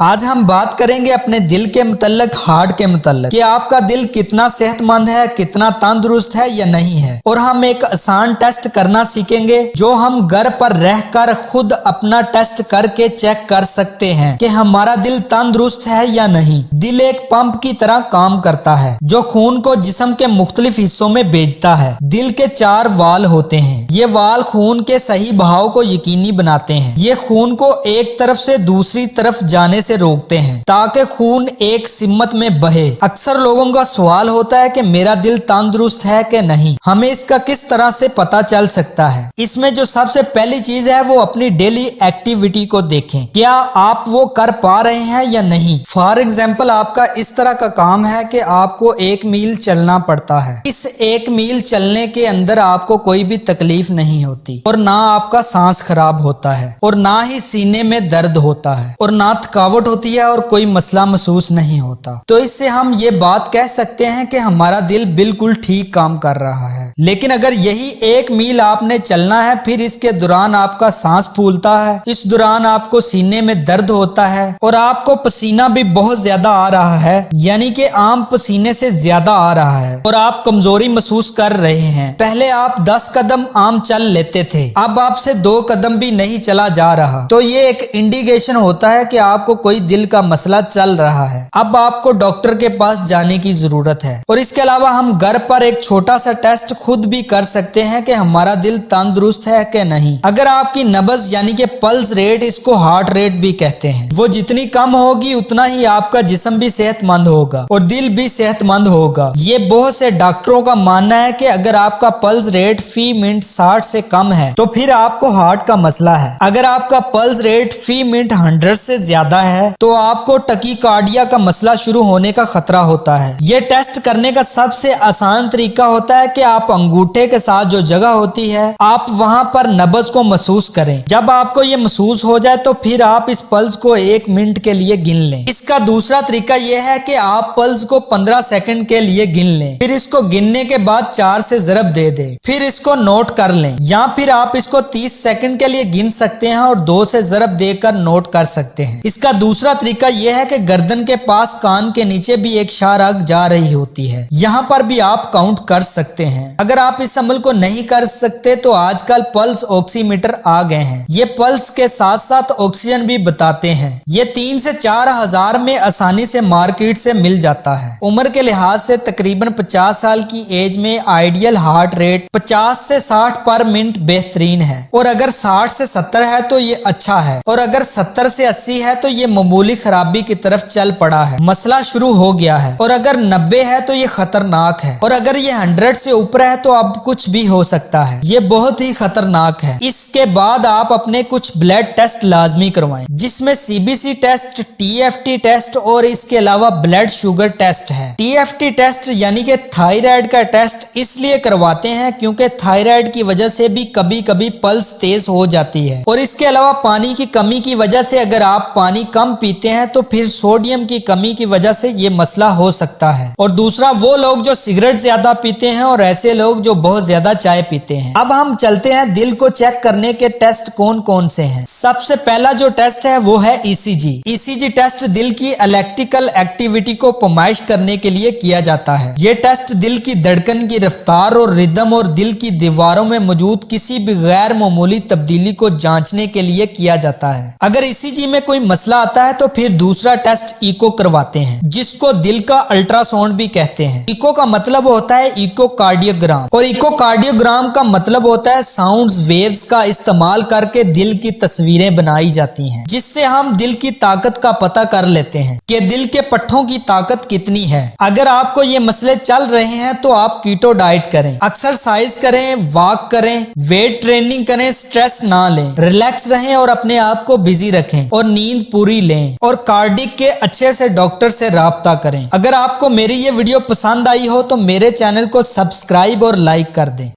آج ہم بات کریں گے اپنے دل کے متعلق، ہارٹ کے متعلق، کہ آپ کا دل کتنا صحت مند ہے، کتنا تندرست ہے یا نہیں ہے۔ اور ہم ایک آسان ٹیسٹ کرنا سیکھیں گے جو ہم گھر پر رہ کر خود اپنا ٹیسٹ کر کے چیک کر سکتے ہیں کہ ہمارا دل تندرست ہے یا نہیں۔ دل ایک پمپ کی طرح کام کرتا ہے جو خون کو جسم کے مختلف حصوں میں بھیجتا ہے۔ دل کے 4 وال ہوتے ہیں۔ یہ وال خون کے صحیح بہاؤ کو یقینی بناتے ہیں۔ یہ خون کو ایک طرف سے دوسری طرف جانے سے روکتے ہیں تاکہ خون ایک سمت میں بہے۔ اکثر لوگوں کا سوال ہوتا ہے کہ میرا دل تندرست ہے کہ نہیں، ہمیں اس کا کس طرح سے پتا چل سکتا ہے؟ اس میں جو سب سے پہلی چیز ہے وہ اپنی ڈیلی ایکٹیویٹی کو دیکھیں، کیا آپ وہ کر پا رہے ہیں یا نہیں۔ فار ایگزامپل، آپ کا اس طرح کا کام ہے کہ آپ کو 1 میل چلنا پڑتا ہے۔ اس 1 میل چلنے کے اندر آپ کو کوئی بھی تکلیف نہیں ہوتی اور نہ آپ کا سانس خراب ہوتا ہے اور نہ ہی سینے میں درد ہوتا ہے اور نہ تھکاوٹ ہوتی ہے اور کوئی مسئلہ محسوس نہیں ہوتا، تو اس سے ہم یہ بات کہہ سکتے ہیں کہ ہمارا دل بالکل ٹھیک کام کر رہا ہے۔ لیکن اگر یہی 1 میل آپ نے چلنا ہے، پھر اس کے دوران آپ کا سانس پھولتا ہے، اس دوران آپ کو سینے میں درد ہوتا ہے اور آپ کو پسینہ بھی بہت زیادہ آ رہا ہے، یعنی کہ عام پسینے سے زیادہ آ رہا ہے، اور آپ کمزوری محسوس کر رہے ہیں۔ پہلے آپ 10 قدم عام چل لیتے تھے، اب آپ سے 2 قدم بھی نہیں چلا جا رہا، تو یہ ایک انڈیکیشن ہوتا ہے کہ آپ کو کوئی دل کا مسئلہ چل رہا ہے۔ اب آپ کو ڈاکٹر کے پاس جانے کی ضرورت ہے۔ اور اس کے علاوہ ہم گھر پر ایک چھوٹا سا ٹیسٹ خود بھی کر سکتے ہیں کہ ہمارا دل تندرست ہے کہ نہیں۔ اگر آپ کی نبض یعنی کہ پلس ریٹ، اس کو ہارٹ ریٹ بھی کہتے ہیں، وہ جتنی کم ہوگی اتنا ہی آپ کا جسم بھی صحت مند ہوگا اور دل بھی صحت مند ہوگا۔ یہ بہت سے ڈاکٹروں کا ماننا ہے کہ اگر آپ کا پلس ریٹ فی منٹ 60 سے کم ہے تو پھر آپ کو ہارٹ کا مسئلہ ہے۔ اگر آپ کا پلس ریٹ فی منٹ 100 سے زیادہ ہے تو آپ کو ٹکی کارڈیا کا مسئلہ شروع ہونے کا خطرہ ہوتا ہے۔ یہ ٹیسٹ کرنے کا سب سے آسان طریقہ ہوتا ہے کہ آپ انگوٹھے کے ساتھ جو جگہ ہوتی ہے، آپ وہاں پر نبض کو محسوس کریں۔ جب آپ کو یہ محسوس ہو جائے تو پھر آپ اس پلس کو 1 منٹ کے لیے گن لیں۔ اس کا دوسرا طریقہ یہ ہے کہ آپ پلس کو 15 سیکنڈ کے لیے گن لیں، پھر اس کو گننے کے بعد 4 سے ضرب دے دیں، پھر اس کو نوٹ کر لیں، یا پھر آپ اس کو 30 سیکنڈ کے لیے گن سکتے ہیں اور 2 سے ضرب دے کر نوٹ کر سکتے ہیں۔ اس کا دوسرا طریقہ یہ ہے کہ گردن کے پاس کان کے نیچے بھی ایک شاہ رگ جا رہی ہوتی ہے، یہاں پر بھی آپ کاؤنٹ کر سکتے ہیں۔ اگر آپ اس عمل کو نہیں کر سکتے تو آج کل پلس آکسی میٹر آ گئے ہیں، یہ پلس کے ساتھ ساتھ آکسیجن بھی بتاتے ہیں۔ یہ 3 سے 4 ہزار میں آسانی سے مارکیٹ سے مل جاتا ہے۔ عمر کے لحاظ سے تقریباً 50 سال کی ایج میں آئیڈیل ہارٹ ریٹ 50 سے 60 پر منٹ بہترین ہے، اور اگر 60 سے 70 ہے تو یہ اچھا ہے، اور اگر 70 سے 80 ہے تو یہ معمولی خرابی کی طرف چل پڑا ہے، مسئلہ شروع ہو گیا ہے، اور اگر 90 ہے تو یہ خطرناک ہے، اور اگر یہ 100 سے اوپر ہے تو اب کچھ بھی ہو سکتا ہے، یہ بہت ہی خطرناک ہے۔ اس کے بعد آپ اپنے کچھ بلڈ ٹیسٹ لازمی کروائیں، جس میں CBC ٹیسٹ، TFT ٹیسٹ اور اس کے علاوہ بلڈ شوگر ٹیسٹ ہے۔ TFT ٹیسٹ یعنی کہ تھائرائیڈ کا ٹیسٹ اس لیے کرواتے ہیں کیونکہ تھائرائیڈ کی وجہ سے بھی کبھی کبھی پلس تیز ہو جاتی ہے، اور اس کے علاوہ پانی کی کمی کی وجہ سے اگر آپ پانی کم پیتے ہیں تو پھر سوڈیم کی کمی کی وجہ سے یہ مسئلہ ہو سکتا ہے۔ اور دوسرا، وہ لوگ جو سگریٹ زیادہ پیتے ہیں اور ایسے لوگ جو بہت زیادہ چائے پیتے ہیں۔ اب ہم چلتے ہیں دل کو چیک کرنے کے ٹیسٹ کون کون سے ہیں۔ سب سے پہلا جو ٹیسٹ ہے وہ ہے ECG۔ ECG ٹیسٹ دل کی الیکٹریکل ایکٹیویٹی کو پیمائش کرنے کے لیے کیا جاتا ہے۔ یہ ٹیسٹ دل کی دھڑکن کی رفتار اور ردم اور دل کی دیواروں میں موجود کسی بھی غیر معمولی تبدیلی کو جانچنے کے لیے کیا جاتا ہے۔ اگر ECG میں کوئی مسئلہ آتا ہے تو پھر دوسرا ٹیسٹ ایکو کرواتے ہیں، جس کو دل کا الٹرا ساؤنڈ بھی کہتے ہیں۔ ایکو کا مطلب ہوتا ہے ایکو کارڈیوگرام، اور ایکو کارڈیوگرام کا مطلب ہوتا ہے ساؤنڈز ویوز کا استعمال کر کے دل کی تصویریں بنائی جاتی ہیں، جس سے ہم دل کی طاقت کا پتہ کر لیتے ہیں کہ دل کے پٹھوں کی طاقت کتنی ہے۔ اگر آپ کو یہ مسئلے چل رہے ہیں تو آپ کیٹو ڈائٹ کریں، ایکسرسائز کریں، واک کریں، ویٹ ٹریننگ کریں، سٹریس نہ لیں، ریلیکس رہیں اور اپنے آپ کو بزی رکھیں، اور نیند پوری لیں، اور کارڈک کے اچھے سے ڈاکٹر سے رابطہ کریں۔ اگر آپ کو میری یہ ویڈیو پسند آئی ہو تو میرے چینل کو سبسکرائب اور لائک کر دیں۔